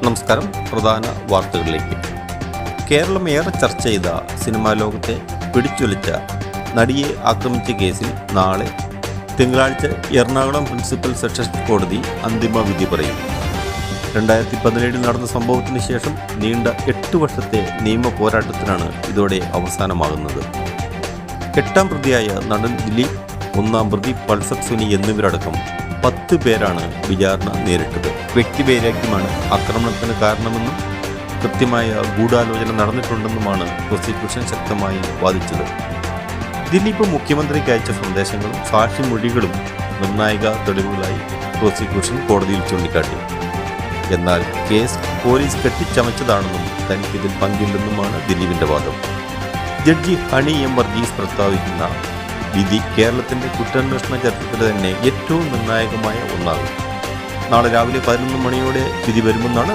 നമസ്കാരം. പ്രധാന വാർത്തകളിലേക്ക്. കേരളം ഏറെ ചർച്ച ചെയ്ത സിനിമാ ലോകത്തെ പിടിച്ചുലച്ച നടിയെ ആക്രമിച്ച കേസിൽ നാളെ തിങ്കളാഴ്ച എറണാകുളം പ്രിൻസിപ്പൽ സെഷൻസ് കോടതി അന്തിമ വിധി പറയും. 2017 നടന്ന സംഭവത്തിന് ശേഷം നീണ്ട 8 വർഷത്തെ നിയമ പോരാട്ടത്തിനാണ് ഇതോടെ അവസാനമാകുന്നത്. 8ാം പ്രതിയായ നടൻ ദിലീപ്, 1ാം പ്രതി പൾസർ സുനി എന്നിവരടക്കം 10 പേരാണ് വിചാരണ നേരിട്ടത്. വ്യക്തിവൈരാഗ്യമാണ് ആക്രമണത്തിന് കാരണമെന്നും കൃത്യമായ ഗൂഢാലോചന നടന്നിട്ടുണ്ടെന്നുമാണ് പ്രോസിക്യൂഷൻ ശക്തമായി വാദിച്ചത്. ദിലീപ് മുഖ്യമന്ത്രിക്ക് അയച്ച സന്ദേശങ്ങളും സാക്ഷിമൊഴികളും നിർണായക തെളിവുകളായി പ്രോസിക്യൂഷൻ കോടതിയിൽ ചൂണ്ടിക്കാട്ടി. എന്നാൽ കേസ് പോലീസ് കെട്ടിച്ചമച്ചതാണെന്നും തനിക്കിതിൽ പങ്കില്ലെന്നുമാണ് ദിലീപിന്റെ വാദം. ജഡ്ജി ഹണി എം വർഗീസ് പ്രസ്താവിക്കുന്ന വിധി കേരളത്തിന്റെ കുറ്റാന്വേഷണ ചരിത്രത്തിലെ തന്നെ ഏറ്റവും നിർണായകമായ ഒന്നാകും. നാളെ രാവിലെ 11 മണിയോടെ വിധി വരുമെന്നാണ്